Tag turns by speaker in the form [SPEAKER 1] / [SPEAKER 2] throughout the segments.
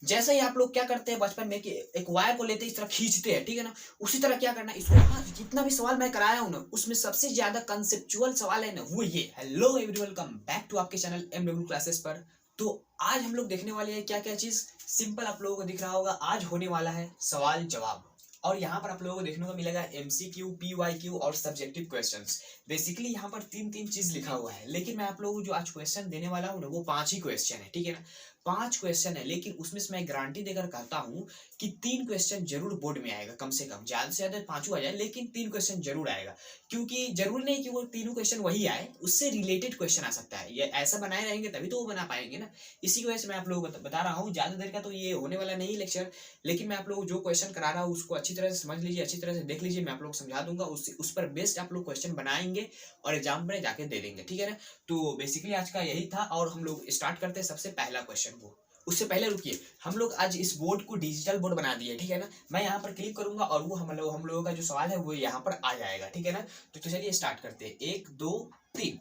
[SPEAKER 1] जैसे ही आप लोग क्या करते हैं बचपन में कि एक वायर को लेते इस तरह खींचते हैं, ठीक है ना, उसी तरह क्या करना है इसको। हाँ, जितना भी सवाल मैं कराया हूं ना उसमें सबसे ज्यादा कंसेप्चुअल सवाल है ना वो ये। Hello everyone, welcome back to आपके चैनल एमडब्ल्यू क्लासेस पर। तो आज हम लोग देखने वाले हैं क्या क्या चीज। सिंपल आप लोगों को दिख रहा होगा, आज होने वाला है सवाल जवाब। और यहाँ पर आप लोगों को देखने को मिलेगा एमसीक्यू, पीवाईक्यू और सब्जेक्टिव क्वेश्चंस। बेसिकली यहाँ पर तीन तीन चीज लिखा हुआ है, लेकिन मैं आप लोगों को जो आज क्वेश्चन देने वाला हूँ ना वो 5 ही क्वेश्चन है, ठीक है ना। 5 क्वेश्चन है, लेकिन उसमें से मैं गारंटी देकर कहता हूँ कि 3 क्वेश्चन जरूर बोर्ड में आएगा, कम से कम। ज्यादा से ज्यादा 5 आ जाए, लेकिन 3 क्वेश्चन जरूर आएगा। क्योंकि जरूरी नहीं कि वो तीनों क्वेश्चन वही आए, उससे रिलेटेड क्वेश्चन आ सकता है। ये ऐसा बनाए रहेंगे तभी तो वो बना पाएंगे ना। इसी की वजह से मैं आप लोगों को बता रहा हूँ। ज्यादा देर का तो ये होने वाला नहीं लेक्चर, लेकिन मैं आप लोगों को जो क्वेश्चन करा रहा हूँ उसको अच्छी तरह से समझ लीजिए, अच्छी तरह से देख लीजिए। मैं आप लोग समझा दूंगा, उस पर बेस्ट आप लोग क्वेश्चन बनाएंगे और एग्जाम में जाके दे देंगे, ठीक है ना। तो बेसिकली आज का यही था और हम लोग स्टार्ट करते हैं सबसे पहला क्वेश्चन को। उससे पहले रुकिए, हम लोग आज इस बोर्ड को डिजिटल बोर्ड बना दिए, ठीक है ना। मैं यहाँ पर क्लिक करूंगा और वो हम लोगों का जो सवाल है वो यहाँ पर आ जाएगा, ठीक है ना। तो चलिए स्टार्ट करते हैं, 1 2 3।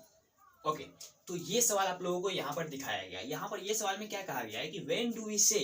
[SPEAKER 1] ओके, तो ये सवाल आप लोगों को यहाँ पर दिखाया गया। यहाँ पर ये सवाल में क्या कहा गया है कि when do we say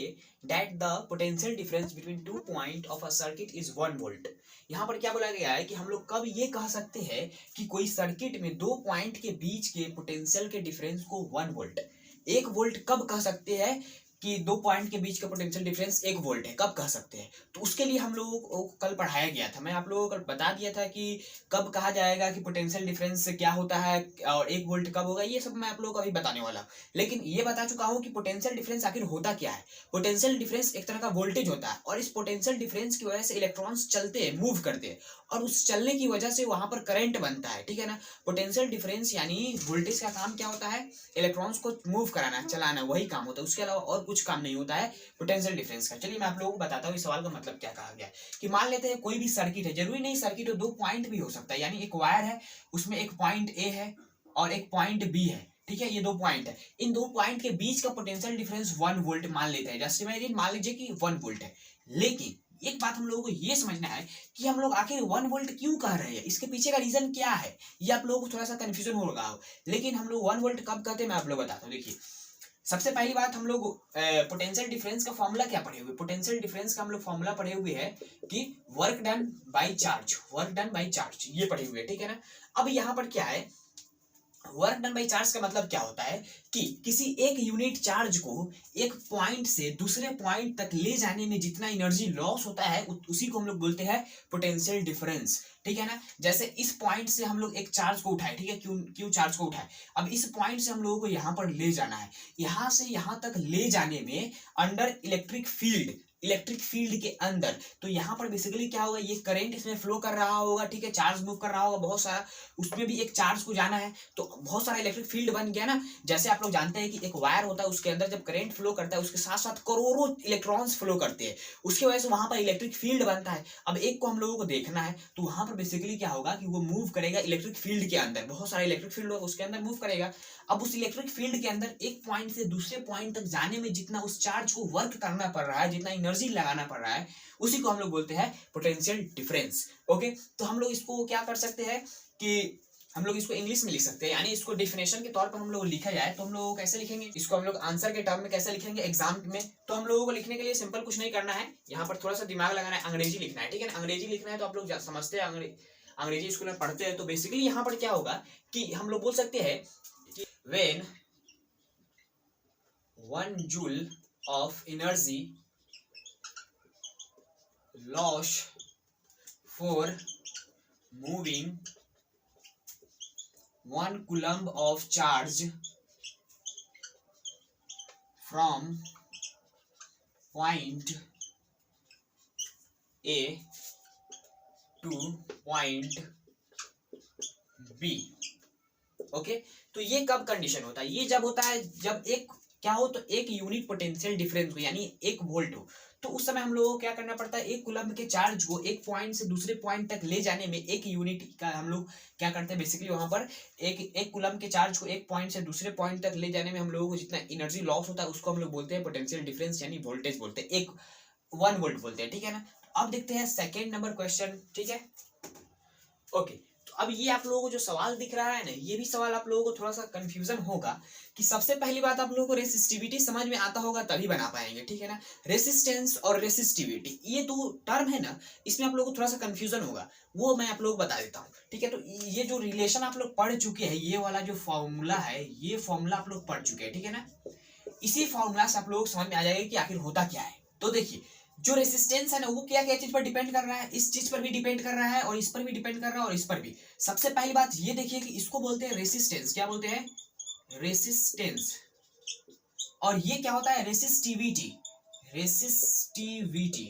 [SPEAKER 1] that the potential difference between 2 point of a circuit is 1 volt. यहाँ पर क्या बोला गया है कि हम लोग कब ये कह सकते हैं कि कोई सर्किट में 2 पॉइंट के बीच के पोटेंशियल के डिफरेंस को 1 वोल्ट, 1 वोल्ट कब कह सकते हैं कि 2 पॉइंट के बीच का पोटेंशियल डिफरेंस 1 वोल्ट है, कब कह सकते हैं। तो उसके लिए हम लोगों को कल पढ़ाया गया था, मैं आप लोगों को कल बता दिया था कि कब कहा जाएगा कि पोटेंशियल डिफरेंस क्या होता है और 1 वोल्ट कब होगा। ये सब मैं आप लोगों को अभी बताने वाला हूँ, लेकिन ये बता चुका हूँ कि पोटेंशियल डिफरेंस आखिर होता क्या है। पोटेंशियल डिफरेंस एक तरह का वोल्टेज होता है और इस पोटेंशियल डिफरेंस की वजह से इलेक्ट्रॉन्स चलते हैं, मूव करते हैं, और उस चलने की वजह से वहां पर करंट बनता है, ठीक है ना। पोटेंशियल डिफरेंस यानी वोल्टेज का काम क्या होता है, इलेक्ट्रॉन्स को मूव कराना, चलाना, वही काम होता है, उसके अलावा और कुछ काम नहीं होता है पोटेंशियल डिफरेंस का। चलिए मैं आप लोगों को बताता हूँ इस सवाल का मतलब क्या कहा गया है। कि मान लेते हैं कोई भी सर्किट है, जरूरी नहीं सर्किट हो, 2 पॉइंट भी हो सकता है। यानी एक वायर है, उसमें एक पॉइंट ए है और एक पॉइंट बी है, ठीक है। ये 2 पॉइंट है, इन 2 पॉइंट के बीच का पोटेंशियल डिफरेंस 1 वोल्ट मान लेते हैं। जस्ट इमेजिन, मान लीजिए कि 1 वोल्ट है। लेकिन एक बात हम लोगों को ये समझना है कि हम लोग आखिर 1 वोल्ट क्यों कह रहे हैं, इसके पीछे का रीजन क्या है। ये आप लोगों को थोड़ा सा कंफ्यूजन हो रहा हो, लेकिन हम लोग 1 वोल्ट कब कहते हैं मैं आप लोग बताता हूँ। देखिए, सबसे पहली बात, हम लोग पोटेंशियल डिफरेंस का फॉर्मूला क्या पढ़े हुए। पोटेंशियल डिफरेंस का हम लोग फॉर्मूला पढ़े हुए है कि work done by charge, work done by charge, ये पढ़े हुए, ठीक है ना। अब यहाँ पर क्या है, वर्क डन बाई चार्ज का मतलब क्या होता है कि किसी एक यूनिट चार्ज को एक पॉइंट से दूसरे पॉइंट तक ले जाने में जितना एनर्जी लॉस होता है उसी को हम लोग बोलते हैं पोटेंशियल डिफरेंस, ठीक है ना। जैसे इस पॉइंट से हम लोग एक चार्ज को उठाए, ठीक है, क्यू चार्ज को उठाए। अब इस पॉइंट से हम लोगों को यहाँ पर ले जाना है, यहाँ से यहाँ तक ले जाने में under electric field, electric field के अंदर, तो यहाँ पर बेसिकली क्या होगा, ये करंट इसमें फ्लो कर रहा होगा, ठीक है, चार्ज मूव कर रहा होगा बहुत सारा, उसमें भी एक चार्ज को जाना है, तो बहुत सारा इलेक्ट्रिक फील्ड बन गया ना। जैसे आप लोग जानते हैं कि एक वायर होता है, उसके अंदर जब करंट फ्लो करता है उसके साथ साथ करोड़ों इलेक्ट्रॉन्स फ्लो करते हैं, उसकी वजह से वहां पर इलेक्ट्रिक फील्ड बनता है। अब एक को हम लोगों को देखना है, तो वहां पर बेसिकली क्या होगा कि वो मूव करेगा इलेक्ट्रिक फील्ड के अंदर, बहुत सारा इलेक्ट्रिक फील्ड होगा उसके अंदर मूव करेगा। अब उस इलेक्ट्रिक फील्ड के अंदर एक पॉइंट से दूसरे पॉइंट तक जाने में जितना उस चार्ज को वर्क करना पड़ रहा है, जितना एनर्जी लगाना पड़ रहा है, उसी को हम लोग बोलते हैं पोटेंशियल डिफरेंस। ओके, तो हम लोग इसको क्या कर सकते हैं कि हम लोग इसको इंग्लिश में लिख सकते हैं, यानी इसको डेफिनेशन के तौर पर हम लोग लिखा जाए तो हम लोग कैसे लिखेंगे इसको, हम लोग आंसर के टर्म में कैसे लिखेंगे एग्जाम में। तो हम लोगों को लिखने के लिए सिंपल कुछ नहीं करना है, यहाँ पर थोड़ा सा दिमाग लगाना है, अंग्रेजी लिखना है, ठीक है ना। अंग्रेजी लिखना है तो आप लोग समझते हैं, अंग्रेजी स्कूल में पढ़ते हैं। तो बेसिकली यहाँ पर क्या होगा कि हम लोग बोल सकते हैं कि when 1 joule of energy lost for moving 1 coulomb of charge from point A to point B। Okay, तो ये कब कंडीशन होता है, ये जब होता है जब एक क्या हो, तो एक यूनिट पोटेंशियल डिफरेंस हो, यानी 1 वोल्ट हो। तो उस समय हम लोगों को क्या करना पड़ता है, 1 कूलम्ब के चार्ज को एक पॉइंट से दूसरे पॉइंट तक ले जाने में 1 यूनिट का हम लोग क्या करते हैं, बेसिकली वहां पर एक कूलम्ब के चार्ज को एक पॉइंट से दूसरे पॉइंट तक ले जाने में हम लोगों को जितना एनर्जी लॉस होता है उसको हम लोग बोलते हैं पोटेंशियल डिफरेंस, यानी वोल्टेज बोलते हैं, 1 वोल्ट बोलते हैं, ठीक है ना। अब देखते हैं सेकेंड नंबर क्वेश्चन, ठीक है। ओके, तो अब ये आप लोगों को जो सवाल दिख रहा है ना, ये भी सवाल आप लोगों को थोड़ा सा कंफ्यूजन होगा कि सबसे पहली बात आप लोगों को रेसिस्टिविटी समझ में आता होगा तभी बना पाएंगे, ठीक है ना। रेसिस्टेंस और रेसिस्टिविटी ये दो टर्म है ना, इसमें आप लोगों को थोड़ा सा कंफ्यूजन होगा, वो मैं आप लोगों को बता देता हूँ, ठीक है। तो ये जो रिलेशन आप लोग पढ़ चुके हैं, ये वाला जो फॉर्मूला है, ये फॉर्मूला आप लोग पढ़ चुके हैं, ठीक है ना। इसी फॉर्मूला से आप लोगों को समझ में आ जाएगा कि आखिर होता क्या है। तो देखिए, जो रेसिस्टेंस है ना, वो क्या क्या चीज पर डिपेंड कर रहा है, इस चीज पर भी डिपेंड कर रहा है, और इस पर भी डिपेंड कर रहा है, और इस पर भी। सबसे पहली बात ये देखिए कि इसको बोलते हैं रेसिस्टेंस। क्या बोलते हैं? रेसिस्टेंस। और ये क्या होता है? रेसिस्टिविटी। रेसिस्टिविटी,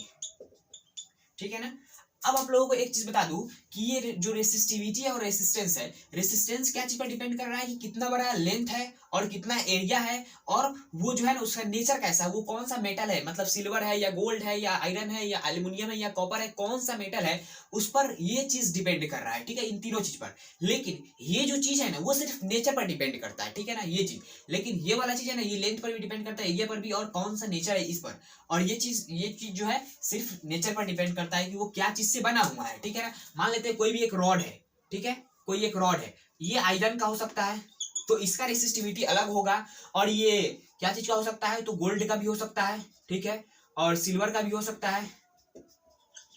[SPEAKER 1] ठीक है ना। अब आप लोगों को एक चीज बता दूं कि ये जो रेसिस्टिविटी है और रेसिस्टेंस है, रेसिस्टेंस क्या चीज पर डिपेंड कर रहा है कि कितना बड़ा लेंथ है और कितना एरिया है, और वो जो है ना उसका नेचर कैसा है, वो कौन सा मेटल है, मतलब सिल्वर है या गोल्ड है या आयरन है या एल्युमिनियम है या कॉपर है, कौन सा मेटल है, उस पर ये चीज डिपेंड कर रहा है, ठीक है, इन तीनों चीज पर। लेकिन ये जो चीज है ना, वो सिर्फ नेचर पर डिपेंड करता है, ठीक है ना, ये चीज। लेकिन ये वाला चीज है ना, ये लेंथ पर भी डिपेंड करता है, एरिया पर भी, और कौन सा नेचर है इस पर। और ये चीज जो है सिर्फ नेचर पर डिपेंड करता है कि वो क्या चीज से बना हुआ है, ठीक है ना। मान लेते हैं कोई भी एक रॉड है, ठीक है, कोई एक रॉड है, ये आयरन का हो सकता है, तो इसका रेसिस्टिविटी अलग होगा। और ये क्या चीज का हो सकता है? तो गोल्ड का भी हो सकता है, ठीक है, और सिल्वर का भी हो सकता है,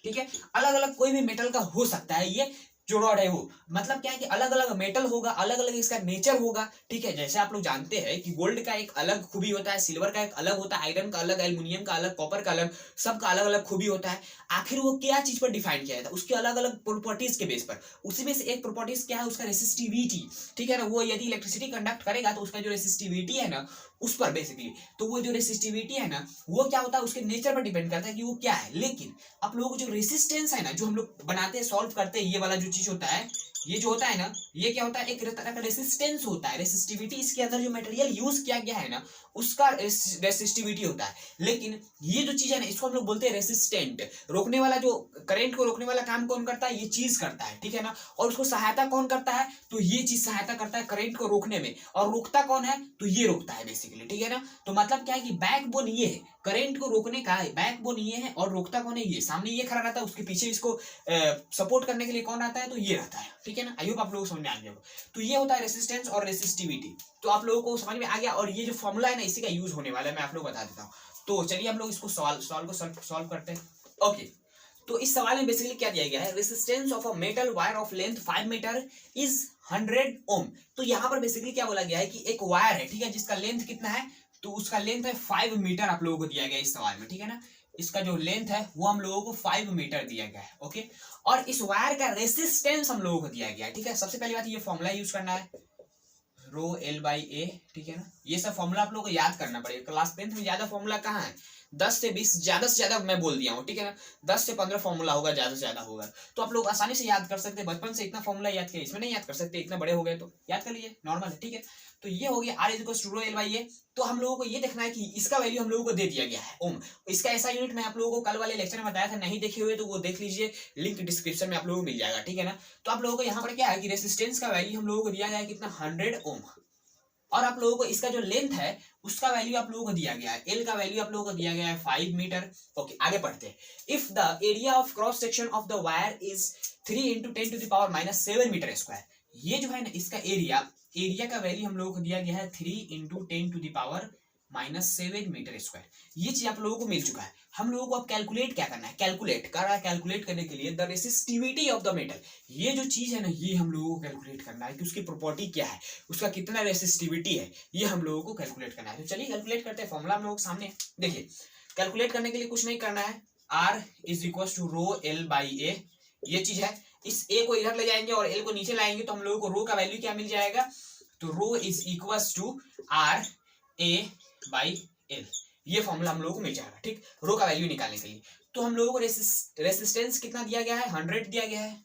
[SPEAKER 1] ठीक है। अलग अलग कोई भी मेटल का हो सकता है ये जो रॉड है वो। मतलब क्या है कि अलग अलग मेटल होगा, अलग अलग इसका नेचर होगा, ठीक है। जैसे आप लोग जानते हैं कि गोल्ड का एक अलग खूबी होता है, सिल्वर का एक अलग होता है, आयरन का अलग, एल्युमिनियम का अलग, कॉपर का अलग, सबका अलग अलग खूबी होता है। आखिर वो क्या चीज पर डिफाइन किया जाता है? उसके अलग अलग प्रॉपर्टीज के बेस पर। उसी में से एक प्रॉपर्टीज क्या है? उसका रेसिस्टिविटी, ठीक है ना। वो यदि इलेक्ट्रिसिटी कंडक्ट करेगा तो उसका जो रेसिस्टिविटी है ना, उस पर बेसिकली, तो वो जो रेसिस्टिविटी है ना, वो क्या होता है? उसके नेचर पर डिपेंड करता है कि वो क्या है। लेकिन आप लोगों को जो रेसिस्टेंस है ना, जो हम लोग बनाते हैं, सॉल्व करते हैं, ये वाला जो चीज होता है, ये जो होता है ना, ये क्या होता है? एक तरह का रेसिस्टेंस होता है। रेसिस्टिविटी, इसके अंदर जो मटेरियल यूज किया गया है ना, उसका रेसिस्टिविटी होता है। लेकिन ये जो चीज है ना, इसको हम लोग बोलते हैं रेसिस्टेंट। रोकने वाला, जो करंट को रोकने वाला काम कौन करता है? ये चीज करता है, ठीक है ना। और उसको सहायता कौन करता है? तो ये चीज सहायता करता है करंट को रोकने में। और रोकता कौन है? तो ये रोकता है बेसिकली, ठीक है ना। तो मतलब क्या है कि बैकबोन ये है, करंट को रोकने का बैकबोन ये है, और रोकता कौन है? ये सामने ये खड़ा रहता है, उसके पीछे इसको सपोर्ट करने के लिए कौन आता है? तो ये रहता है, ठीक है ना। आई होप आप लोगों को समझ में आ गया होगा। तो ये होता है रेसिस्टेंस और रेसिस्टिविटी। तो आप लोगों को समझ में आ गया। और ये जो फॉर्मूला है ना, इसी का यूज होने वाला है, मैं आप लोग बता देता हूँ। तो चलिए हम लोग इसको सवाल को सॉल्व करते हैं। ओके, तो इस सवाल में बेसिकली क्या दिया गया है? Resistance of a metal wire of length 5 metre is 100 ohm. तो यहाँ पर बेसिकली क्या बोला गया है कि एक वायर है, ठीक है, जिसका लेंथ कितना है? तो उसका लेंथ है 5 मीटर आप लोगों को दिया गया इस सवाल में, ठीक है ना। इसका जो लेंथ है वो हम लोगों को 5 मीटर दिया गया है, ओके। और इस वायर का रेसिस्टेंस हम लोगों को दिया गया है, ठीक है। सबसे पहली बात, ये फॉर्मूला यूज करना है, रो एल बाई ए, ठीक है ना। ये सब फॉर्मूला आप लोगों को याद करना पड़ेगा। क्लास 10th में ज्यादा फॉर्मूला कहाँ है? 10 से 20, ज्यादा से ज्यादा मैं बोल दिया हूँ, ठीक है ना। 10 से 15 फॉर्मूला होगा, ज्यादा से ज्यादा होगा। तो आप लोग आसानी से याद कर सकते हैं। बचपन से इतना फॉर्मूला याद किया, इसमें नहीं याद कर सकते, इतना बड़े हो गए तो याद कर लीजिए, नॉर्मल है, ठीक है। तो ये हो गया R is equal to rho L by A. तो हम लोगों को ये देखना है कि इसका वैल्यू हम लोगों को दे दिया गया है, ओम। इसका ऐसा यूनिट मैं आप लोगों को कल वाले लेक्चर में बताया था, नहीं देखे हुए तो वो देख लीजिए, लिंक डिस्क्रिप्शन में आप लोगों को मिल जाएगा, ठीक है ना। तो आप लोगों को यहाँ पर क्या है कि रेसिस्टेंस का वैल्यू हम लोगों को दिया गया है कितना? 100 ओम। और आप लोगों को इसका जो लेंथ है उसका वैल्यू आप लोगों को दिया गया है, एल का वैल्यू आप लोगों को दिया गया है 5 मीटर। ओके, आगे बढ़ते हैं। If the area of cross section of the wire is 3 into 10 to the power -7 metre square. ये जो है ना, इसका एरिया का वैल्यू हम लोगों को दिया गया है 3 into 10 to the power -7 metre square. ये चीज आप लोगों को मिल चुका है। हम लोगों को अब कैलकुलेट क्या करना है? कैलकुलेट करने के लिए the resistivity of the metal, ये जो चीज है ना, ये हम लोगों को कैलकुलेट करना है कि उसकी प्रॉपर्टी क्या है, उसका कितना रेसिस्टिविटी है, ये हम लोगों को कैलकुलेट करना है। तो चलिए कैलकुलेट करते हैं। फॉर्मूला हम लोगों के सामने देखिए। कैलकुलेट करने के लिए कुछ नहीं करना है, R is equal to rho L by A, ये चीज है। इस ए को इधर ले जाएंगे और एल को नीचे लाएंगे, तो हम लोगों को रो का वैल्यू क्या मिल जाएगा? तो rho is equal to R A by L. ये फॉर्मूला हम लोगों को मिल जाएगा, ठीक, रो का वैल्यू निकालने के लिए। तो हम लोगों को रेसिस्टेंस कितना दिया गया है? 100 दिया गया है,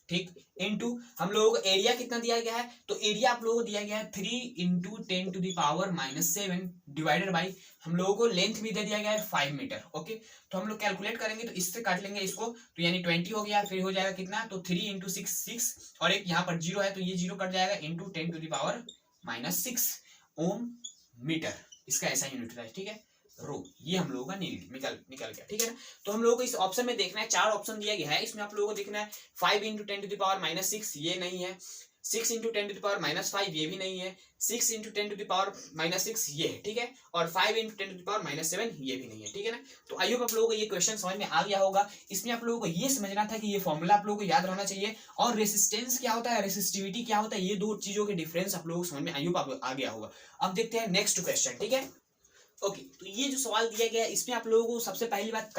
[SPEAKER 1] ठीक, इनटू हम लोगों को एरिया कितना दिया गया है? तो एरिया आप लोगों को दिया गया है 3 into 10 to the power -7 divided by हम लोगों को लेंथ भी दे दिया गया है 5 मीटर, ओके। तो हम लोग कैलकुलेट करेंगे तो इससे काट लेंगे इसको, तो यानी 20 हो गया, फिर हो जाएगा कितना? तो 3 इंटू 6 और एक यहाँ पर 0 है तो ये 0 कट जाएगा, into 10 to the power -6 ohm metre, इसका ऐसा यूनिट है, ठीक है। रो, ये हम लोगों का निकल निकल गया, ठीक है ना। तो हम लोगों को इस ऑप्शन में देखना है, 4 ऑप्शन दिया गया है, इसमें आप लोगों को देखना है 5 इंटू 10⁻⁻6 ये नहीं है, 6 इंटू 10⁻⁻5 ये भी नहीं है, 6 इंटू 10⁻⁻6 ये है, ठीक है, और 5 इंटू 10⁻⁻7 ये भी नहीं है, ठीक है ना। तो आई होप आप लोगों को ये क्वेश्चन समझ में आ गया होगा। इसमें आप लोगों को ये समझना था कि ये फॉर्मूला आप लोगों को याद रहना चाहिए, और रेसिस्टेंस क्या होता है, रेसिस्टिविटी क्या होता है, ये दो चीजों के डिफरेंस आप लोगों को समझ में आई होप आ गया होगा। अब देखते हैं नेक्स्ट क्वेश्चन, ठीक है। ओके तो ये जो सवाल दिया गया है इसमें आप लोगों को सबसे पहली बात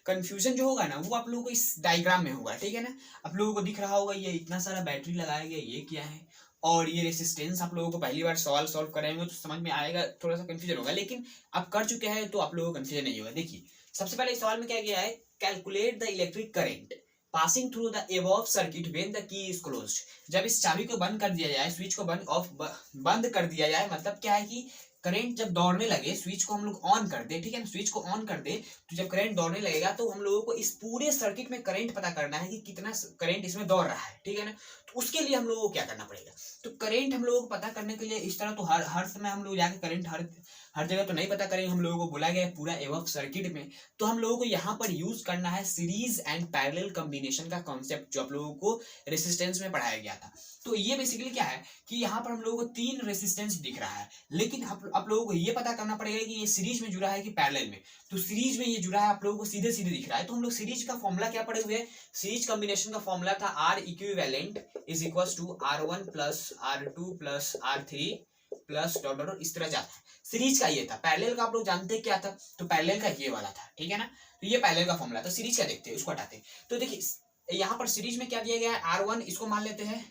[SPEAKER 1] कंफ्यूजन जो होगा ना वो आप लोगों को इस डायग्राम में होगा, ठीक है ना। आप लोगों को दिख रहा होगा ये इतना सारा बैटरी लगाया गया, ये क्या है, और ये रेसिस्टेंस आप लोगों को पहली बार सवाल सॉल्व कराएंगे तो समझ में आएगा, थोड़ा सा कंफ्यूजन होगा, लेकिन आप कर चुके हैं तो आप लोगों को कंफ्यूजन नहीं होगा। देखिए सबसे पहले इस सवाल में क्या गया है, calculate the electric current passing through the above circuit when the key is closed. जब इस चाबी को बंद कर दिया जाए, स्विच को बंद कर दिया जाए, मतलब क्या है कि करंट जब दौड़ने लगे, स्विच को हम लोग ऑन कर दे, ठीक है ना, स्विच को ऑन कर दे तो जब करंट दौड़ने लगेगा तो हम लोगों को इस पूरे सर्किट में करंट पता करना है कि कितना करंट इसमें दौड़ रहा है, ठीक है ना। तो उसके लिए हम लोगों को क्या करना पड़ेगा, तो करंट हम लोगों को पता करने के लिए इस तरह तो हर समय हम लोग जाके करंट हर जगह तो नहीं पता करेंगे, हम लोगों को बोला गया है पूरा एवब सर्किट में, तो हम लोगों को यहाँ पर यूज करना है सीरीज एंड पैरेलल कॉम्बिनेशन का कॉन्सेप्ट जो आप लोगों को रेसिस्टेंस में पढ़ाया गया था। तो ये बेसिकली क्या है कि यहाँ पर हम लोगों को 3 रेसिस्टेंस दिख रहा है, लेकिन आप लोगों को ये पता करना पड़ेगा कि ये सीरीज में जुड़ा है कि पैरेलल में। तो सीरीज में ये जुड़ा है, आप लोगों को सीधे सीधे दिख रहा है, तो हम लोग सीरीज का फॉर्मूला क्या पढ़े हुए हैं, सीरीज कॉम्बिनेशन का फॉर्मूला था R equivalent is equal to R1 plus R2 plus R3 plus dot dot इस तरह जाता है। सीरीज का ये था, पैरेलल का आप लोग जानते हैं क्या था, तो पैरेलल का ये वाला था, ठीक है ना। तो ये पैरेलल का फॉर्मूला था। सीरीज का देखते हैं, उसको हटाते हैं। तो देखिए यहाँ पर सीरीज में क्या दिया गया है, R1 इसको मान लेते हैं,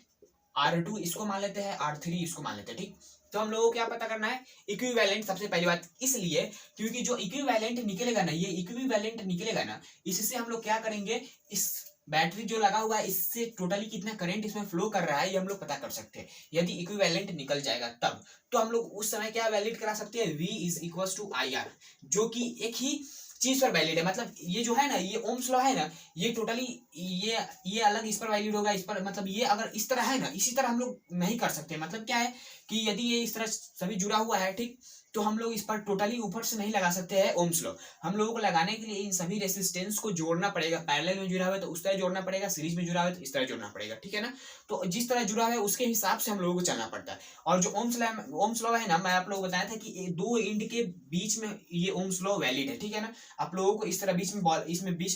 [SPEAKER 1] R2 इसको मान लेते हैं, R3 इसको मान लेते हैं, ठीक। तो हम लोगों को क्या पता करना है, इक्विवेलेंट सबसे पहली बात, इसलिए क्योंकि जो इक्विवेलेंट निकलेगा ना, ये इक्विवेलेंट निकलेगा ना, इससे हम लोग क्या करेंगे, इस बैटरी जो लगा हुआ है इससे टोटली कितना करंट इसमें फ्लो कर रहा है ये हम लोग पता कर सकते हैं। यदि इक्विवेलेंट निकल जाएगा तब तो हम लोग उस समय क्या वैलिड करा सकते हैं, V is equal to IR, जो कि एक ही चीज पर वैलिड है। मतलब ये जो है ना, ये ओम्स लॉ है ना, ये टोटली ये अलग इस पर वैलिड होगा, इस पर मतलब ये अगर इस तरह है ना, इसी तरह हम लोग नहीं कर सकते। मतलब क्या है कि यदि ये इस तरह सभी जुड़ा हुआ है, ठीक, तो हम लोग इस पर टोटली ऊपर से नहीं लगा सकते हैं ओम्स लॉ। हम लोगों को लगाने के लिए इन सभी रेसिस्टेंस को जोड़ना पड़ेगा, पैरेलल में जुड़ा हुआ है तो उस तरह जोड़ना पड़ेगा, सीरीज में जुड़ा हुआ है तो इस तरह जोड़ना पड़ेगा, ठीक है ना। तो जिस तरह जुड़ा हुआ है उसके हिसाब से हम लोगों को चलना पड़ता है। और जो ओम्स लॉ है ना, मैं आप लोगों को बताया था कि 2 इंड के बीच में ये ओम्स लॉ वैलिड है, ठीक है ना। आप लोगों को इस तरह बीच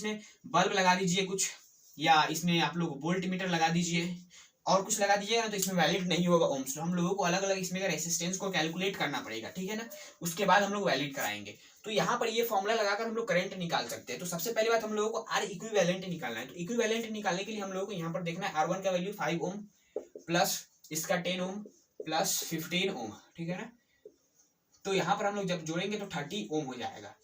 [SPEAKER 1] में बल्ब लगा दीजिए कुछ, या इसमें आप लोग वोल्ट मीटर लगा दीजिए और कुछ लगा दीजिएगा ना, तो इसमें वैलिड नहीं होगा ओम्स लॉ। हम लोगों को अलग अलग इसमें का रेसिस्टेंस को कैलकुलेट करना पड़ेगा, ठीक है ना, उसके बाद हम लोग वैलिड कराएंगे। तो यहाँ पर ये फॉर्मूला लगाकर हम लोग करंट निकाल सकते हैं। तो सबसे पहली बात हम लोगों को R इक्विवेलेंट निकालना है। तो इक्विवेलेंट निकालने के लिए हम लोगों को यहाँ पर देखना है R1 का वैल्यू 5 ओम प्लस इसका 10 ओम प्लस 15 ओम, ठीक है ना। तो यहाँ पर हम लोग जब जोड़ेंगे तो 30 ओम हो जाएगा।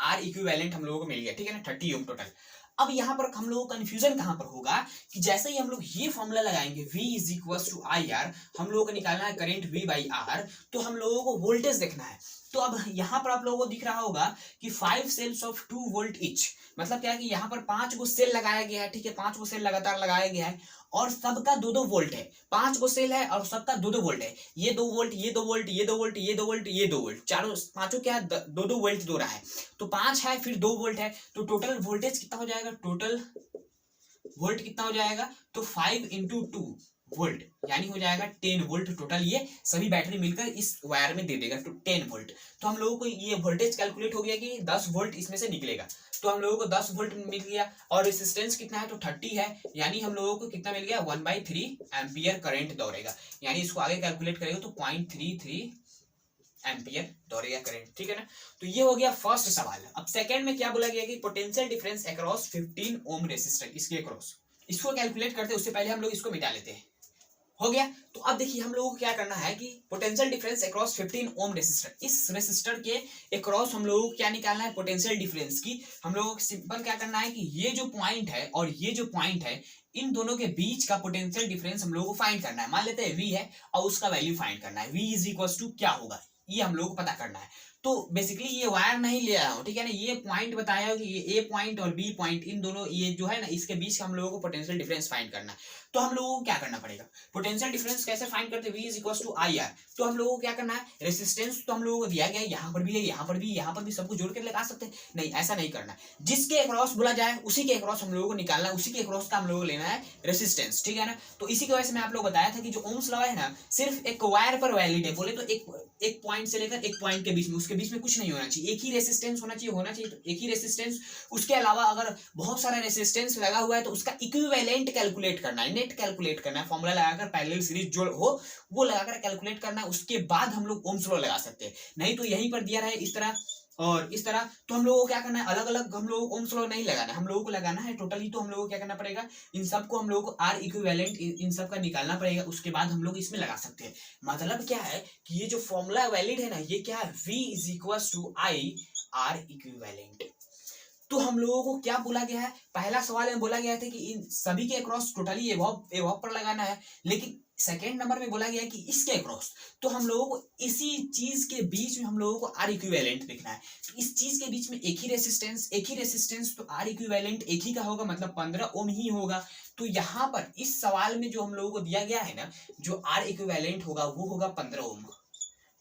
[SPEAKER 1] R इक्विवेलेंट हम लोगों को मिल गया, ठीक है ना, 30 ओम टोटल। अब यहाँ पर हम लोगों को कंफ्यूजन कहां पर होगा कि जैसे ही हम लोग ये फॉर्मूला लगाएंगे V is equal to IR, हम लोगों को निकालना है करंट V बाई R, तो हम लोगों को वोल्टेज देखना है। तो अब यहाँ पर आप लोगों को दिख रहा होगा कि 5 सेल्स ऑफ 2 वोल्ट ईच, मतलब क्या है कि यहाँ पर 5 गो सेल लगाया गया है, ठीक है, 5 गो सेल लगातार लगाया गया है और सबका 2-2 वोल्ट है। 5 गो सेल है और सबका 2-2 वोल्ट है। ये 2 वोल्ट, ये 2 वोल्ट, ये 2 वोल्ट, ये 2 वोल्ट, ये 2 वोल्ट, चारों पांचों क्या है, 2-2 वोल्ट दो रहा है। तो 5 है फिर 2 वोल्ट है, तो टोटल वोल्टेज कितना हो जाएगा, टोटल वोल्ट कितना हो जाएगा, तो 5 इंटू 2 वोल्ट यानी हो जाएगा 10 वोल्ट टोटल। ये सभी बैटरी मिलकर इस वायर में दे देगा तो 10 वोल्ट। तो हम लोगों को ये वोल्टेज कैलकुलेट हो गया कि 10 वोल्ट इसमें से निकलेगा। तो हम लोगों को 10 वोल्ट मिल गया और रेसिस्टेंस कितना है, तो 30 है, यानी हम लोगों को कितना मिल गया, 1/3 एम्पियर करंट दौड़ेगा। यानी इसको आगे कैलकुलेट करेंगे तो 0.33 एम्पियर दौड़ेगा करंट, ठीक है ना। तो ये हो गया फर्स्ट सवाल। अब सेकंड में क्या बोला गया कि potential difference across 15 ohm resistor, इसके अक्रॉस, इसको कैलकुलेट करते हैं उससे पहले हम लोग इसको मिटा लेते हैं। हो गया। तो अब देखिए हम लोगों को क्या करना है कि potential difference across 15 ohm resistor, इस रेसिस्टर के अक्रॉस हम लोगों को क्या निकालना है, पोटेंशियल डिफरेंस की। हम लोगों को सिंपल क्या करना है कि ये जो पॉइंट है और ये जो पॉइंट है, इन दोनों के बीच का पोटेंशियल डिफरेंस हम लोगों को फाइंड करना है। मान लेते हैं V है और उसका वैल्यू फाइंड करना है। V इज इक्वल टू क्या होगा, ये हम लोगों को पता करना है। तो बेसिकली ये वायर नहीं ले आया हूं, ठीक है ना, ये पॉइंट बताया कि ये A पॉइंट और B पॉइंट, इन दोनों ये जो है ना, इसके बीच हम लोगों को पोटेंशियल डिफरेंस फाइंड करना है। तो हम लोगों को क्या करना पड़ेगा, पोटेंशियल डिफरेंस कैसे फाइंड करते हैं, V is equal to I R. तो हम लोगों को क्या करना है, रेसिस्टेंस तो हम लोगों को दिया गया है, यहाँ पर भी है, यहाँ पर भी, यहाँ पर भी, सबको जोड़ कर लगा सकते हैं, नहीं ऐसा नहीं करना। जिसके अक्रॉस बोला जाए उसी के अक्रॉस हम लोगों को निकालना है, उसी के अक्रॉस का हम लोगों को लेना है रेसिस्टेंस, ठीक है ना। तो इसी की वजह से मैं आप लोग बताया था कि जो ओम्स लॉ है ना सिर्फ एक वायर पर वैलिड है, बोले तो एक पॉइंट से लेकर एक पॉइंट के बीच में, उसके बीच में कुछ नहीं होना चाहिए, एक ही रेसिस्टेंस होना चाहिए तो एक ही रेसिस्टेंस। उसके अलावा अगर बहुत सारा रेसिस्टेंस लगा हुआ है तो उसका इक्विवेलेंट कैलकुलेट करना है, नेट कैलकुलेट करना है, फॉर्मूला लगाकर पैरेलल सीरीज जो हो वो लगाकर कैलकुलेट करना है, उसके बाद हम लोग ओम्स लॉ लगा सकते हैं। नहीं तो यहीं पर दिया रहे इस तरह और इस तरह, तो हम लोगों को क्या करना है, अलग अलग हम लोगों को ओम्स लॉ नहीं लगाना है, हम लोगों को लगाना है टोटली। तो हम लोगों को क्या करना पड़ेगा, इन सबको हम लोगों को आर इक्विवेलेंट इन सब का निकालना पड़ेगा, उसके बाद हम लोग इसमें लगा सकते हैं। मतलब क्या है कि ये जो फॉर्मूला वैलिड है ना, ये क्या है, V is equal to I R equivalent. तो हम लोगों को क्या बोला गया है, पहला सवाल में बोला गया था कि इन सभी के अक्रॉस टोटली एवॉब पर लगाना है, लेकिन सेकेंड नंबर में बोला गया है कि इसके अक्रॉस। तो हम लोगों को इसी चीज के बीच में हम लोगों को आर इक्विवेलेंट देखना है। तो इस चीज के बीच में एक ही रेसिस्टेंस तो आर इक्विवेलेंट एक ही का होगा, मतलब 15 ओम ही होगा। तो यहाँ पर इस सवाल में जो हम लोगों को दिया गया है ना, जो आर इक्विवेलेंट होगा वो होगा 15 ओम,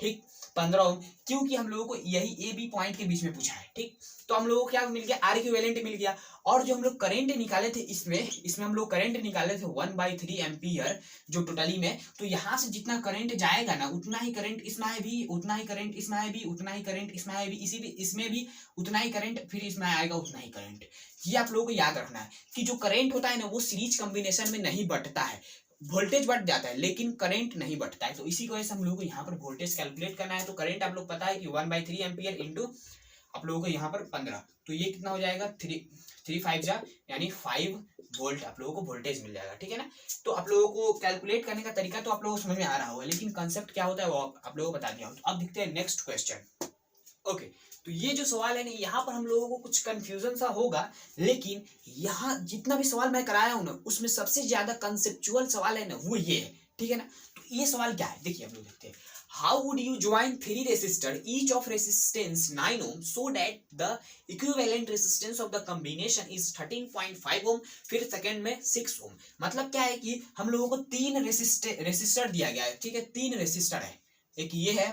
[SPEAKER 1] ठीक 15 ओम, क्योंकि हम लोगों को यही ए बी पॉइंट के बीच में पूछा है, ठीक। तो हम लोगों को क्या मिल गया, आर इक्विवेलेंट मिल गया। और जो हम लोग करंट निकाले थे इसमें हम लोग करंट निकाले थे 1/3 एम्पियर जो टोटली में। तो यहाँ से जितना करंट जाएगा ना उतना ही करंट इसमें है भी, उतना ही करंट इसमें है भी, उतना ही करंट इसमें है भी, इसमें भी उतना ही करंट, फिर इसमें आएगा उतना ही करंट। ये आप लोगों को याद रखना है कि जो करंट होता है ना वो सीरीज कॉम्बिनेशन में नहीं बढ़ता है, वोल्टेज बढ़ जाता है लेकिन करंट नहीं बढ़ता है। तो इसी की वजह से हम लोगों को यहाँ पर वोल्टेज कैलकुलेट करना है। तो करंट आप लोग पता है कि 1/3 एम्पियर इंटू आप लोगों को यहाँ पर 15, तो ये कितना हो जाएगा 3 5 जा यानी 5 वोल्ट आप लोगों को वोल्टेज मिल जाएगा, ठीक है ना। तो आप लोगों को कैलकुलेट करने का तरीका तो आप लोगों को समझ में आ रहा होगा, लेकिन कंसेप्ट क्या होता है वो आप लोगों को बता दिया हूँ। तो अब दिखते हैं नेक्स्ट क्वेश्चन। ओके, तो ये जो सवाल है ना यहाँ पर हम लोगों को कुछ कंफ्यूजन सा होगा, लेकिन यहाँ जितना भी सवाल मैं कराया हूँ ना उसमें सबसे ज्यादा कंसेप्चुअल सवाल है ना वो ये है, ठीक है ना। तो ये सवाल क्या है, देखिए हम लोग देखते हैं। How would you join 3 resistor each of resistance 9 ohm so that the equivalent resistance of the combination is 13.5 ohm, फिर सेकंड में 6 ohm। मतलब क्या है कि हम लोगों को 3 रेसिस्टर दिया गया है, ठीक है, 3 रेसिस्टर है, एक ये है,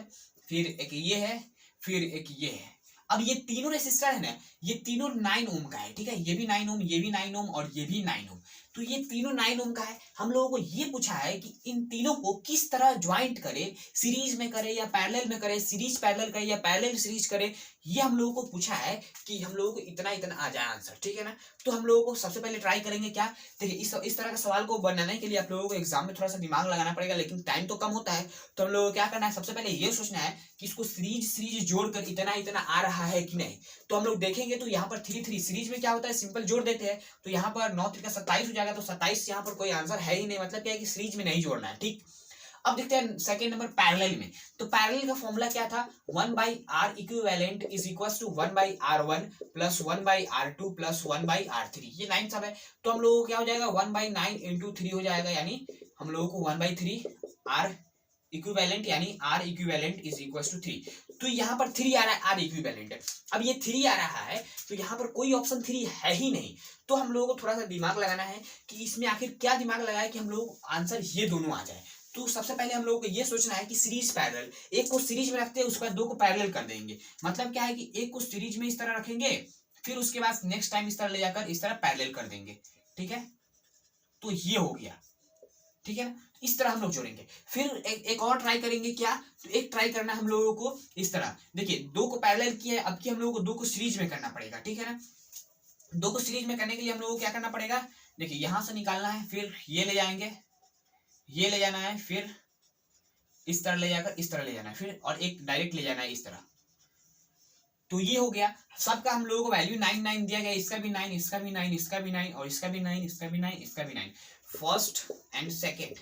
[SPEAKER 1] फिर एक ये है, फिर एक ये है। अब ये तीनों रेसिस्टर है ना, ये तीनों 9 ओम का है, ठीक है, ये भी 9 ओम, ये भी 9 ओम और ये भी 9 ओम। तो ये तीनों 9 ओम का है। हम लोगों को ये पूछा है कि इन तीनों को किस तरह ज्वाइंट करे, सीरीज में करे या पैरेलल में करे, सीरीज पैरेलल करे या पैरेलल सीरीज करे, ये हम लोगों को पूछा है कि हम लोगों को इतना इतना आ जाए आंसर, ठीक है ना। तो हम लोगों को सबसे पहले ट्राई करेंगे क्या, देखिए इस तरह का सवाल को बनाने के लिए आप लोगों को एग्जाम में थोड़ा सा दिमाग लगाना पड़ेगा, लेकिन टाइम तो कम होता है। तो हम लोगों को क्या करना है, सबसे पहले ये सोचना है कि इसको सीरीज जोड़कर इतना इतना आ रहा है कि नहीं। तो हम लोग देखेंगे तो यहाँ पर 3 3 सीरीज में क्या होता है, सिंपल जोड़ देते हैं। तो यहाँ पर 9 3 27 हो जाएगा, तो 27 यहाँ पर कोई आंसर है ही नहीं, मतलब क्या है कि सीरीज में नहीं जोड़ना है, ठीक। अब देखते हैं सेकंड नंबर पैरेलल में। तो पैरेलल का फॉर्मूला क्या था, 1/r equivalent is equal to 1/r1 plus 1/r2 plus 1/r3, ये 9 सब है। तो हम लोगों को क्या हो जाएगा 1/9 इंटू 3 हो जाएगा, यानी हम लोगों को 1/3 r इक्विवेलेंट यानी r equivalent is equal to 3। तो यहाँ पर 3 आ रहा है, r इक्विवेलेंट है। अब ये 3 आ रहा है तो यहाँ पर कोई ऑप्शन 3 है ही नहीं। तो हम लोगों को थोड़ा सा दिमाग लगाना है कि इसमें आखिर क्या दिमाग लगाए कि हम लोग आंसर ये दोनों आ जाए। तो सबसे पहले हम लोगों को ये सोचना है कि सीरीज पैरेलल, एक को सीरीज में रखते हैं उसके बाद 2 को पैरेलल कर देंगे। मतलब क्या है कि एक को सीरीज में इस तरह रखेंगे, फिर उसके बाद नेक्स्ट टाइम इस तरह ले जाकर इस तरह पैरेलल कर देंगे, ठीक है। तो ये हो गया, ठीक है ना। इस तरह हम लोग जोड़ेंगे। फिर एक और ट्राई करेंगे क्या, तो एक ट्राई करना हम लोगों को इस तरह, देखिए 2 को पैरेलल किया है, अब की हम लोगों को 2 को सीरीज में करना पड़ेगा, ठीक है ना। 2 को सीरीज में करने के लिए हम लोगों को क्या करना पड़ेगा, देखिए यहां से निकालना है, फिर ये ले जाएंगे, ये ले जाना है, फिर इस तरह ले जाकर इस तरह ले जाना है, फिर और एक डायरेक्ट ले जाना है इस तरह। तो ये हो गया सबका हम लोगों को वैल्यू 9 9 दिया गया, इसका भी 9, इसका भी 9, इसका भी 9 और इसका भी 9, इसका भी 9, इसका भी 9, फर्स्ट एंड सेकेंड।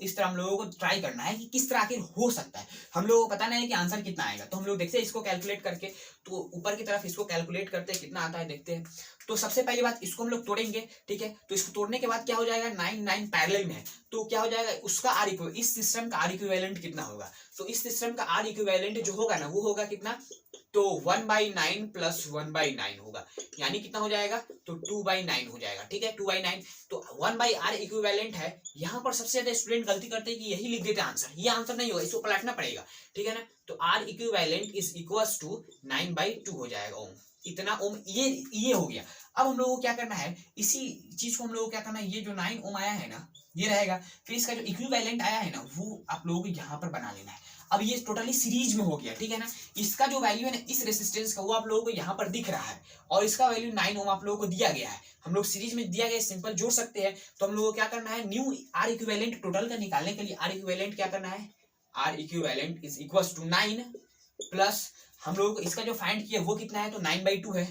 [SPEAKER 1] इस तरह हम लोगों को ट्राई करना है कि किस तरह आखिर हो सकता है। हम लोगों को पता नहीं है कि आंसर कितना आएगा, तो हम लोग देखते हैं इसको कैलकुलेट करके। तो ऊपर की तरफ इसको कैलकुलेट करते हैं कितना आता है, देखते हैं। तो सबसे पहली बात इसको हम लोग तोड़ेंगे, ठीक है। तो इसको तोड़ने के बाद क्या हो जाएगा, 9 9 पैरेलल में है, तो क्या हो जाएगा उसका आर इक्विवेलेंट, इस सिस्टम का आर इक्विवेलेंट कितना होगा। तो इस सिस्टम का आर इक्विवेलेंट जो होगा ना वो होगा कितना तो 1/9 प्लस 1/9 होगा, यानी कितना हो जाएगा, तो 2/9 हो जाएगा। ठीक है, 2/9। तो 1/r इक्विवेलेंट है। यहाँ पर सबसे ज्यादा स्टूडेंट गलती करते हैं कि यही लिख देते हैं आंसर, ये आंसर नहीं होगा, इसको पलटना पड़ेगा। ठीक है ना, तो r equivalent is equals to 9/2 हो जाएगा ओम, इतना ओम। ये हो गया। अब हम लोगों को क्या करना है, इसी चीज को हम लोगों को क्या करना है, ये जो 9 ओम आया है ना, ये रहेगा, फिर इसका जो इक्विवेलेंट आया है ना, वो आप लोगों को यहाँ पर बना लेना है। अब ये टोटली सीरीज में हो गया। ठीक है ना, इसका जो वैल्यू है ना इस रेसिस्टेंस का, वो आप लोगों को यहाँ पर दिख रहा है, और इसका वैल्यू 9 ओम आप लोगों को दिया गया है। हम लोग सीरीज में दिया गया, सिंपल जोड़ सकते हैं। तो हम लोगों को क्या करना है, न्यू आर इक्विवेलेंट टोटल का निकालने के लिए आर इक्विवेलेंट क्या करना है, R equivalent is equal to 9 plus हम लोगों को इसका जो फाइंड किया वो कितना है, तो 9/2 है,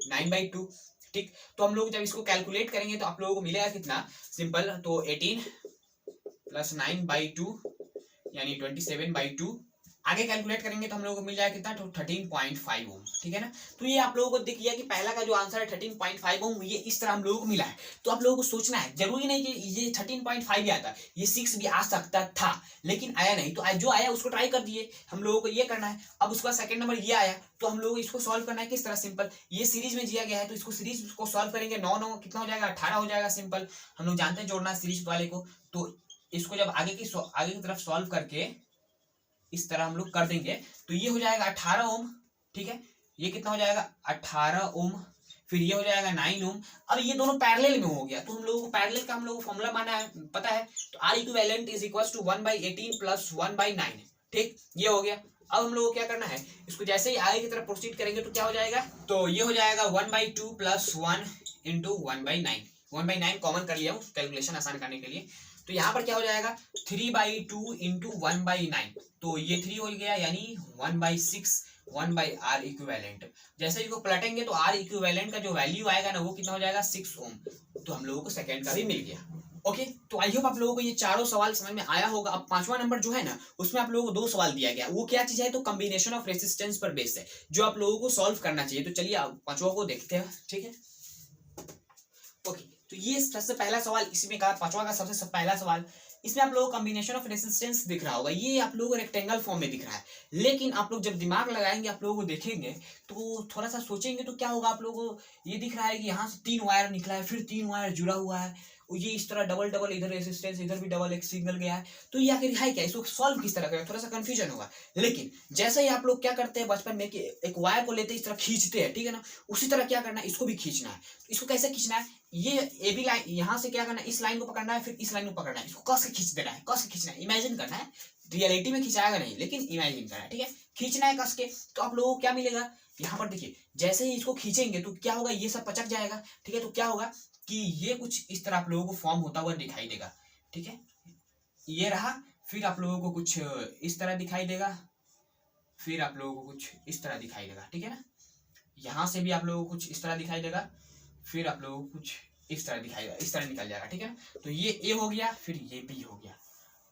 [SPEAKER 1] 9/2। ठीक, तो हम लोग जब इसको कैलकुलेट करेंगे तो आप लोगों को मिलेगा कितना, सिंपल, तो 18 प्लस 9/2 यानी 27/2। आगे कैलकुलेट करेंगे तो हम लोगों को मिल जाएगा कितना, तो 13.5 ओम। ठीक है ना, तो ये आप लोगों को दिख गया कि पहला का जो आंसर है 13.5 ओम, ये इस तरह हम लोगों को मिला है। तो आप लोगों को सोचना है, जरूरी नहीं कि ये 13.5 ही आता, ये 6 भी आ सकता था, लेकिन आया नहीं। तो जो आया उसको ट्राई कर दिए, हम लोगों को ये करना है। अब उसका सेकंड नंबर ये आया, तो हम लोग इसको सॉल्व करना है किस तरह, सिंपल, ये सीरीज में दिया गया है, तो इसको सीरीज को सॉल्व करेंगे। 9 कितना हो जाएगा, 18 हो जाएगा। सिंपल, हम लोग जानते हैं जोड़ना सीरीज वाले को। तो इसको जब आगे की तरफ सॉल्व करके इस तरह हम लोग कर देंगे, तो ये हो जाएगा 18 ओम। ठीक है, ये कितना हो जाएगा, 18 ओम, फिर ये हो जाएगा 9 ओम। अब ये दोनों पैरेलल में हो गया, तो हम लोगों को पैरेलल का हम लोगों को फॉर्मूला माना है, पता है, तो R equivalent is equal to 1/18 plus 1/9। ठीक, ये हो गया। अब हम लोगों को क्या करना है, इसको जैसे ही आगे की तरफ प्रोसीड करेंगे तो क्या हो जाएगा, तो ये हो जाएगा 1/2 प्लस 1 इंटू 1/9। 1/9 कॉमन कर लिया हूँ कैलकुलेशन आसान करने के लिए। तो यहाँ पर क्या हो जाएगा, 3/2 इंटू 1/9, तो ये 3 हो गया, यानी 1/6 1/r इक्विवेलेंट। जैसे इसको पलटेंगे तो r इक्विवेलेंट का जो वैल्यू आएगा ना, वो कितना हो जाएगा, 6 ओम। तो हम लोगों को सेकंड का भी मिल गया। ओके, तो आई होप आप लोगों को ये चारों सवाल समझ में आया होगा। अब पांचवा नंबर जो है ना, उसमें आप लोगों को 2 सवाल दिया गया, वो क्या चीज है, तो कॉम्बिनेशन ऑफ रेसिस्टेंस पर बेस्ड है, जो आप लोगों को सॉल्व करना चाहिए। तो चलिए आप पांचवा को देखते हैं। ठीक है, ओके, तो ये सबसे पहला सवाल इसमें का, पांचवा का सबसे पहला सवाल, इसमें आप लोगों को कॉम्बिनेशन ऑफ रेसिस्टेंस दिख रहा होगा, ये आप लोगों को रेक्टेंगल फॉर्म में दिख रहा है। लेकिन आप लोग जब दिमाग लगाएंगे, आप लोगों को देखेंगे, तो थोड़ा सा सोचेंगे तो क्या होगा, आप लोगों को ये दिख रहा है कि यहाँ से 3 वायर निकला है, फिर 3 वायर जुड़ा हुआ है, ये इस तरह डबल डबल, इधर रेसिस्टेंस, इधर भी डबल एक सिग्नल गया है। तो ये आखिर है क्या, इसको सॉल्व किस तरह करें, थोड़ा सा कंफ्यूजन होगा। लेकिन जैसे ही आप लोग क्या करते हैं बचपन में कि एक वायर को लेते इस तरह खींचते हैं, ठीक है ना, उसी तरह क्या करना है, इसको भी खींचना है। इसको कैसे खींचना है, ये ए बी लाइन, यहाँ से क्या करना है, इस लाइन को पकड़ना है, फिर इस लाइन को पकड़ना है, इसको कस के खींच देना है, कस के खींचना है, इमेजिन करना है, रियलिटी में खिंचाएगा नहीं, लेकिन इमेजिन करना है। ठीक है, खींचना है कस के। तो आप लोगों को क्या मिलेगा, यहाँ पर देखिए, जैसे ही इसको खींचेंगे तो क्या होगा, ये सब पचक जाएगा। ठीक है, तो क्या होगा कि ये कुछ इस तरह आप लोगों को फॉर्म होता हुआ दिखाई देगा। ठीक है, ये रहा, फिर आप लोगों को कुछ इस तरह दिखाई देगा, फिर आप लोगों को कुछ इस तरह दिखाई देगा। ठीक है ना, यहाँ से भी आप लोगों को कुछ इस तरह दिखाई देगा, फिर आप लोगों को कुछ इस तरह दिखाई देगा, इस तरह निकल जाएगा। ठीक है ना, तो ये ए हो गया, फिर ये बी हो गया।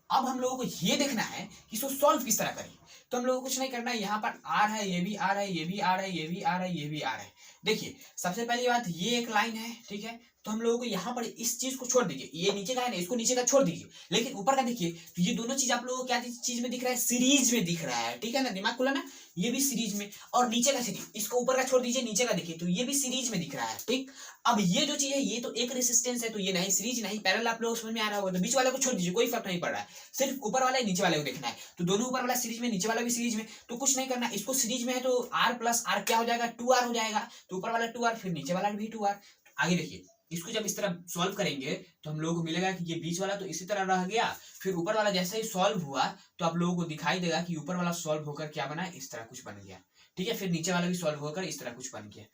[SPEAKER 1] अब हम लोगों को ये देखना है कि इसको सॉल्व किस तरह करें। तो हम लोगों को कुछ नहीं करना है, यहाँ पर आर है, ये भी आर है, ये भी आर है, ये भी आर है, ये भी आर है। देखिए, सबसे पहली बात, ये एक लाइन है। ठीक है, तो हम लोगों को यहाँ पर इस चीज को छोड़ दीजिए, ये नीचे का है ना, इसको नीचे का छोड़ दीजिए, लेकिन ऊपर का देखिए, तो ये दोनों चीज आप लोगों को क्या चीज में दिख रहा है, सीरीज में दिख रहा है। ठीक है ना, दिमाग खुला ना, ये भी सीरीज में, और नीचे का सीरीज, इसको ऊपर का छोड़ दीजिए, नीचे का देखिए, तो ये भी सीरीज में दिख रहा है। ठीक, अब ये जो चीज है, ये तो एक रेसिस्टेंस है, तो ये नहीं सीरीज नहीं पैरेलल, आप लोगों को समझ में आ रहा होगा। तो बीच वाले को छोड़ दीजिए, कोई फर्क नहीं पड़ रहा है, सिर्फ ऊपर वाला नीचे वाले को देखना है। तो दोनों ऊपर वाला सीरीज में, नीचे वाला भी सीरीज में, तो कुछ नहीं करना, इसको सीरीज में है तो आर प्लस आर क्या हो जाएगा, 2r हो जाएगा। तो ऊपर वाला 2r, फिर नीचे वाला भी 2r। आगे देखिए, इसको जब इस तरह सॉल्व करेंगे तो हम लोगों को मिलेगा कि ये बीच वाला तो इसी तरह रह गया, फिर ऊपर वाला जैसे ही सॉल्व हुआ तो आप लोगों को दिखाई देगा कि ऊपर वाला सॉल्व होकर क्या बना, इस तरह कुछ बन गया। ठीक है, फिर नीचे वाला भी सॉल्व होकर इस तरह कुछ बन गया।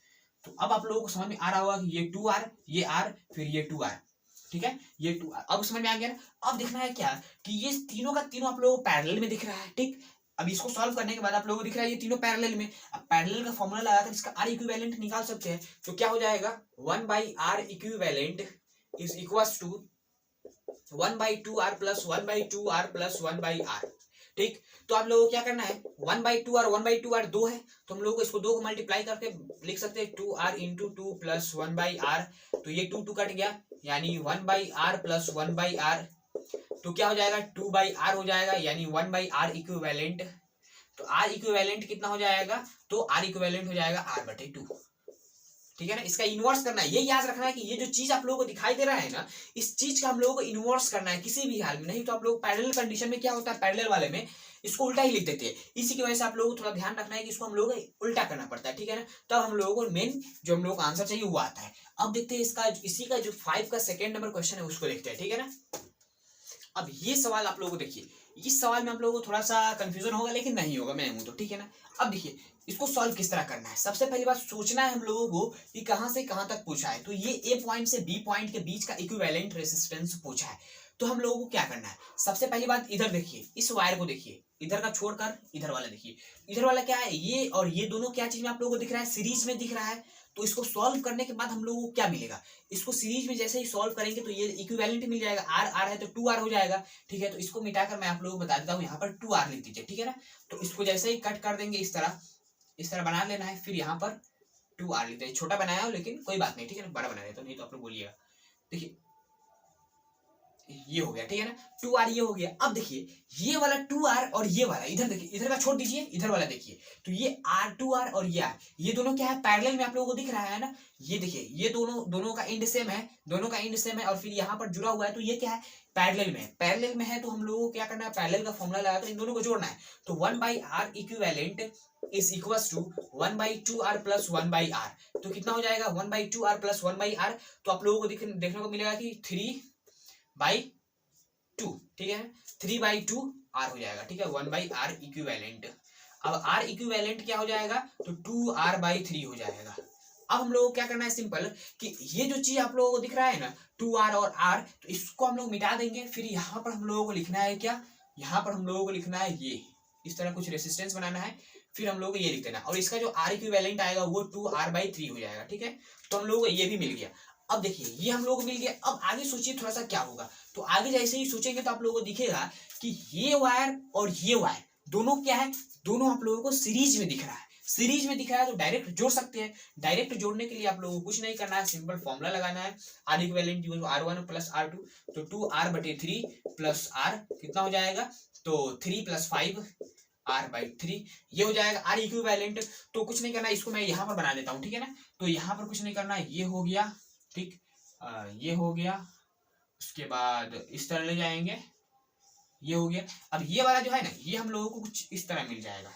[SPEAKER 1] तो अब आप लोगों को समझ में आ रहा होगा कि ये 2r, ये r, फिर ये 2r। ठीक है, ये 2r अब समझ में आ गया ना। अब देखना है क्या कि ये तीनों का तीनों आप लोगों को पैरेलल में दिख रहा है। ठीक, अब इसको सॉल्व करने के बाद आप लोगों को दिख रहा है ये तीनों पैरेलल में। अब पैरेलल का फॉर्मूला लगाकर इसका आर इक्विवेलेंट निकाल सकते हैं। तो क्या हो जाएगा, 1/r equivalent is equals to 1/2r plus 1/2r plus 1/r। ठीक, तो आप लोगों को क्या करना है, 1/2 और 1/2r 2 है, तो हम लोग इसको 2 को मल्टीप्लाई करके लिख सकते हैं 2r इंटू 2 प्लस 1/r। तो ये 2 कट गया, यानी 1/r प्लस 1/r, तो क्या हो जाएगा, 2/r हो जाएगा, यानी 1/r इक्विवेलेंट। तो आर इक्विवेलेंट कितना हो जाएगा, तो आर इक्विवेलेंट हो जाएगा आर बटे 2, ठीक है ना। इसका इनवर्स करना है, ये याद रखना है कि ये जो चीज आप लोगों को दिखाई दे रहा है ना, इस चीज का हम लोगों को इनवर्स करना है किसी भी हाल में, नहीं तो आप लोग पैरेलल कंडीशन में क्या होता है, पैरेलल वाले में इसको उल्टा ही लिख देते हैं। इसी की वजह से आप लोगों को थोड़ा ध्यान रखना है कि इसको हम लोगों को उल्टा करना पड़ता है, ठीक है ना। तब हम लोगों को मेन जो हम लोग को आंसर चाहिए वो आता है। अब देखते हैं इसका, इसी का जो 5 का सेकेंड नंबर क्वेश्चन है उसको देखते हैं, ठीक है ना। अब ये सवाल आप लोगों को देखिए, इस सवाल में आप लोगों को थोड़ा सा कंफ्यूजन होगा, लेकिन नहीं होगा, मैं हूं तो, ठीक है ना। अब देखिए इसको सॉल्व किस तरह करना है। सबसे पहली बात सोचना है हम लोगों को कि कहां से कहां तक पूछा है। तो ये ए पॉइंट से बी पॉइंट के बीच का इक्विवेलेंट रेजिस्टेंस पूछा है। तो हम लोगों को क्या करना है, सबसे पहली बात इधर देखिए, इस वायर को देखिए, इधर का छोड़कर इधर वाला देखिए। इधर वाला क्या है, ये और ये दोनों क्या चीज में आप लोगों को दिख रहा है, सीरीज में दिख रहा है। तो इसको सॉल्व करने के बाद हम लोगों को क्या मिलेगा, इसको सीरीज में जैसे ही सॉल्व करेंगे तो ये इक्विवेलेंट मिल जाएगा। आर आर है तो 2r हो जाएगा, ठीक है। तो इसको मिटाकर मैं आप लोगों को बता देता हूँ, यहाँ पर 2r लिख दीजिए, ठीक है ना। तो इसको जैसे ही कट कर देंगे इस तरह बना लेना है, फिर यहाँ पर 2r लिख दीजिए। छोटा बनाया हो लेकिन कोई बात नहीं, ठीक है ना, बड़ा बना रहे तो, नहीं तो आप लोग बोलिएगा। देखिए ये हो गया, ठीक है ना, 2r ये हो गया। अब देखिए ये वाला 2r और ये वाला, इधर देखिए, इधर का छोड़ दीजिए, इधर वाला देखिए। तो ये r2r और ये r, ये दोनों क्या है, पैरेलल में आप लोगों को दिख रहा है ना। ये देखिए ये दोनों का एंड सेम है, दोनों का एंड सेम है, और फिर यहाँ पर जुड़ा हुआ है। तो ये क्या है, पैरेलल में, पैरेलल में है। तो हम लोगों को क्या करना है, पैरेलल का फॉर्मूला लगाकर इन दोनों को जोड़ना है। तो 1/r equivalent is equals to 1/2r plus 1/r। तो कितना हो जाएगा, 1/2r प्लस 1/r। तो आप लोगों को देखने को मिलेगा कि 3/2, ठीक है, 3/2r हो जाएगा, ठीक है, 1/r इक्विवेलेंट। अब r इक्विवेलेंट क्या हो जाएगा, तो 2r/3 हो जाएगा। अब हम लोगों को क्या करना है, सिंपल, कि ये जो चीज आप लोगों को दिख रहा है ना 2r और r, तो इसको हम लोग मिटा देंगे। फिर यहाँ पर हम लोगों को लिखना है क्या, यहाँ पर हम लोगों को लिखना है ये, इस तरह कुछ रेसिस्टेंस बनाना है। फिर हम लोगों को ये लिख देना, और इसका जो r इक्विवेलेंट आएगा वो 2r/3 हो जाएगा, ठीक है। तो हम लोगों को ये भी मिल गया। अब देखिए ये हम लोगों को मिल गया। अब आगे सोचिए थोड़ा सा क्या होगा। तो आगे जैसे ही सोचेंगे तो आप लोगों को दिखेगा कि ये वायर और ये वायर दोनों क्या है, दोनों आप लोगों को सीरीज में दिख रहा है। सीरीज में दिख रहा है तो डायरेक्ट जोड़ सकते हैं। डायरेक्ट जोड़ने के लिए आप लोगों को कुछ नहीं करना है, सिंपल फॉर्मूला लगाना है, r equivalent r1 plus r2। तो 2r/3 प्लस r कितना हो जाएगा, तो 3 + 5 r/3 ये हो जाएगा r इक्विवेलेंट। तो कुछ नहीं करना, इसको मैं यहाँ पर बना देता हूँ, ठीक है ना। तो यहाँ पर कुछ नहीं करना, ये हो गया, ठीक, ये हो गया। उसके बाद इस तरह ले जाएंगे, ये हो गया। अब ये वाला जो है ना, ये हम लोगों को कुछ इस तरह मिल जाएगा,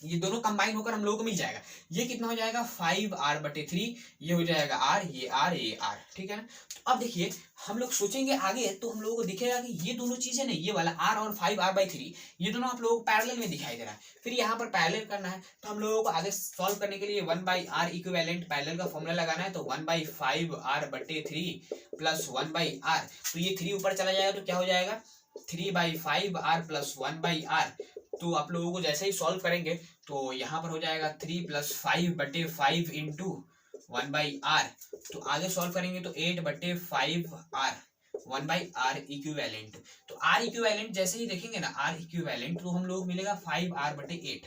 [SPEAKER 1] ये दोनों कंबाइन होकर हम लोगों को मिल जाएगा। ये कितना हो जाएगा, 5r/3, ये हो जाएगा r, ये r, ये r, ठीक है ना। तो अब देखिए हम लोग सोचेंगे आगे, तो हम लोगों को दिखेगा कि ये दोनों चीजें ना, ये वाला r और 5r/3, ये दोनों आप लोगों को पैरेलल में दिखाई दे रहा है। फिर यहाँ पर पैरेलल करना है। तो हम लोगों को आगे सॉल्व करने के लिए 1/r इक्विवेलेंट पैरेलल का फॉर्मूला लगाना है। तो 1/5r/3 प्लस 1/r, तो ये 3 ऊपर चला जाएगा तो क्या हो जाएगा, 3/5r प्लस 1/r। तो आप लोगों को जैसे ही सॉल्व करेंगे तो यहाँ पर हो जाएगा 3 + 5/5 इंटू 1/r। तो आगे सॉल्व करेंगे तो 8/5r 1/r इक्विवेलेंट। तो r इक्विवेलेंट जैसे ही देखेंगे ना, r इक्विवेलेंट, तो हम लोग मिलेगा 5r/8,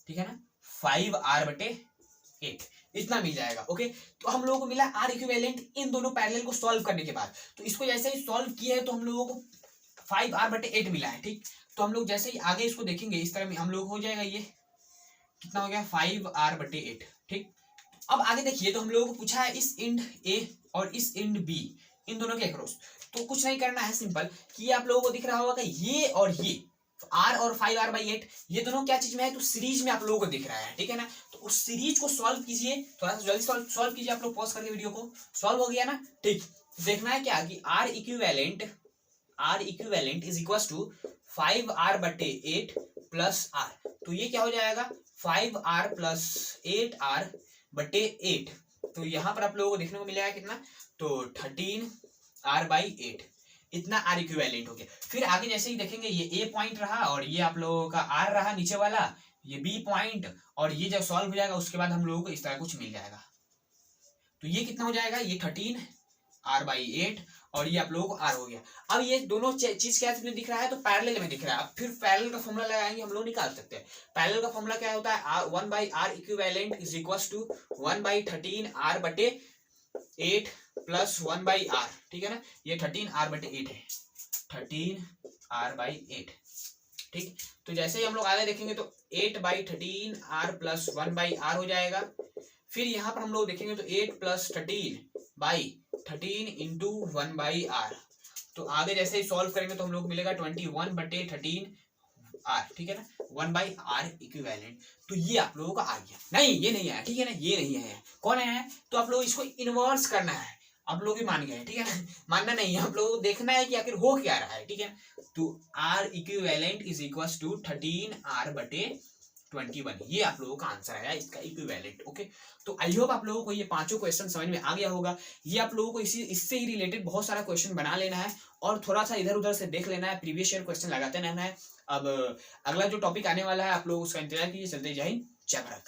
[SPEAKER 1] ठीक है ना, 5r/8 इतना मिल जाएगा। ओके, तो हम लोगों को मिला r इक्विवेलेंट इन दोनों पैरेलल को सॉल्व करने के बाद। तो इसको जैसे ही सॉल्व किया है तो हम लोगों को 5r/8 मिला है, ठीक। तो हम लोग जैसे ही आगे इसको देखेंगे इस तरह में हम लोग हो जाएगा, ये कितना हो गया, 5r/8, ठीक। अब आगे देखिए, तो हम लोगों को पूछा है इस एंड A और इस एंड B, इन दोनों के अक्रॉस। तो कुछ नहीं करना है, सिंपल, कि ये आप लोगों को दिख रहा होगा कि ये और ये r और 5r/8 ये दोनों क्या चीज में है, तो सीरीज में आप लोगों को दिख रहा है, ठीक है ना। तो उस सीरीज को सॉल्व कीजिए, थोड़ा सा जल्दी सॉल्व कीजिए। आप लोग पॉज करके वीडियो को, सॉल्व हो गया ना, ठीक। देखना है क्या कि r equivalent is equal to 5r/8 plus r। तो ये क्या हो जाएगा, 5r प्लस 8r/8। तो यहाँ पर आप लोगों को देखने को मिलेगा कितना, तो 13r/8 इतना r इक्विवेलेंट हो गया। फिर आगे जैसे ही देखेंगे, ये a पॉइंट रहा और ये आप लोगों का r रहा नीचे वाला, ये b पॉइंट, और ये जब सॉल्व हो जाएगा उसके बाद हम लोगों को इस तरह कुछ मिल जाएगा। तो ये कितना हो जाएगा, ये 13r/8 और ये आप लोगों को r हो गया। अब ये दोनों चीज क्या दिख रहा है, तो पैरेलल में दिख रहा है। अब फिर पैरेलल का फॉर्मूला लगाएंगे, हम लोग निकाल सकते हैं। पैरेलल का फॉर्मूला क्या होता है, 1/r equivalent is equal to 1/13r/8 plus 1/r, ठीक है ना। ये 13r/8 है, 13r/8, ठीक। तो जैसे ही हम लोग आगे देखेंगे तो 8/13 r प्लस 1/r हो जाएगा। फिर यहाँ पर हम लोग देखेंगे तो 8+13/13 इंटू 1/r। तो आगे जैसे ही सॉल्व करेंगे तो हम लोग मिलेगा 21/13 r, ठीक है ना, 1/r इक्विवेलेंट। तो ये आप लोगों का आ गया। नहीं ये नहीं आया, ठीक है ना, ये नहीं आया। कौन आया है? तो आप लोग इसको इनवर्स करना है। आप लोग भी मान गए, ठीक है ना, मानना नहीं है, आप लोगों को देखना है कि आखिर हो क्या रहा है, ठीक है। तो r equivalent is equal to 13r/21। ये आप लोगों का आंसर आया इसका इक्विवेलेंट। ओके, तो आई होप आप लोगों को ये पांचों क्वेश्चन समझ में आ गया होगा। ये आप लोगों को इससे ही रिलेटेड बहुत सारा क्वेश्चन बना लेना है और थोड़ा सा इधर उधर से देख लेना है, प्रीवियस ईयर क्वेश्चन लगाते रहना है। अब अगला जो टॉपिक आने वाला है आप लोग उसका इंतजार कीजिए। चलते जय हिंद, जय भारत।